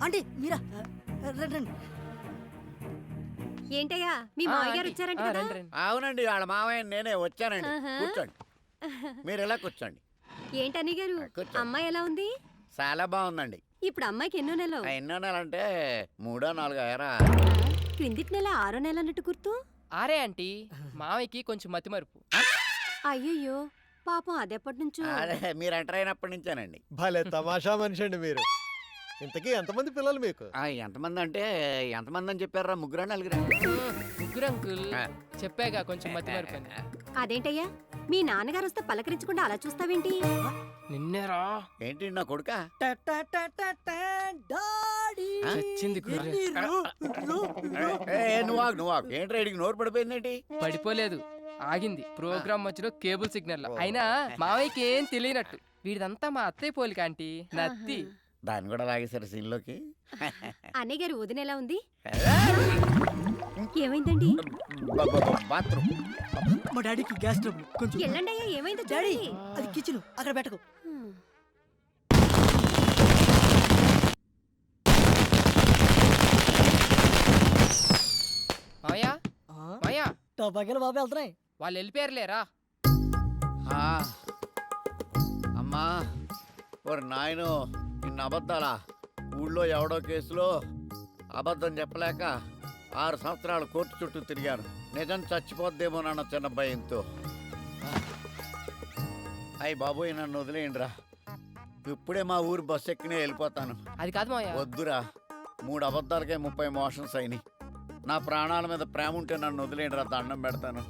అంటే మీరా రండి. ఏంటయ్యా మీ మామయ్య గారు వచ్చారంట కదా? అవునండి, వాళ్ళ మామయ్య నేనే వచ్చానండి. కూర్చోండి, మీరు ఎలా కూర్చోండి. ఏంటని గారు కూర్చోండి. అమ్మాయి ఎలా ఉంది? చాలా బాగుందండి. ఇప్పుడు అమ్మాయికి ఎన్నో నెల? ఎన్నో నెల అంటే 3 4 ఎరా. క్రిందిటి నెల 6వ నెల అన్నట్టు గుర్తు. ఆరే ఆంటీ, మామయ్యకి కొంచెం మతిమరుపు. అయ్యయ్యో పాపం అదెప్పటి నుంచో. అదే మీరు ఎంటర్ అయినప్పటి నుంచేనండి. భలే తమాషా మనిషి అండి మీరు. ఇంతకీ ఎంతమంది పిల్లలు మీకు? ఎంతమంది అంటే ఎంతమంది అని చెప్పారా? 3 4 ముగ్గురు అంకుల్. చెప్పాగా కొంచెం మతిమరుపు అని. అదేంటయ్యా మీ నాన్నగారు వస్తే పలకరించకుండా అలా చూస్తావేంటి? నిన్నేరా ఏంటి నా కొడుక? చచ్చింది కుర్రే. నువ్వు ఏంటి రైడికి నోరు పడిపోయిందేంటి? పడిపోలేదు, ఆగింది ప్రోగ్రామ్ మధ్యలో కేబుల్ సిగ్నల్. అయినా మామయ్యకి ఏం తెలియనట్టు వీడిదంతా మా అత్తయ్య పోలిక ఆంటీ, నత్తి. దాన్ని కూడా లాగేశారు సీన్లోకి. అన్నయ్య గారు వదిన ఎలా ఉంది? ఏమైందండి? బాత్రూమ్. మా డాడీకి గ్యాస్ ట్రబుల్ కొంచెం. ఎల్లండి అయ్యా, ఏమైందో డాడీ చూడండి. అది కిచెన్, అక్కడ పెట్టకు. మామయ్య మామయ్య, టపాకాయలు బాబు వెళ్తున్నాయి. వాళ్ళు వెళ్ళిపోయారులేరా. అమ్మా ఓరి నాయను, నిన్న అబద్ధాలా? ఊళ్ళో ఎవడో కేసులో అబద్ధం చెప్పలేక 6 సంవత్సరాలు కోర్టు చుట్టూ తిరిగాను. నిజం చచ్చిపోద్దేమోనన్న చిన్న భయంతో. అయ్యి బాబోయ్, నన్ను వదిలేయండిరా. ఇప్పుడే మా ఊరు బస్సు ఎక్కినే వెళ్ళిపోతాను. అది కాదు మామయ్య. వద్దురా, 3 అబద్ధాలకే 30 మోషన్స్ అయినాయి. నా ప్రాణాల మీద ప్రేమ ఉంటే నన్ను వదిలేయండిరా, దండం పెడతాను.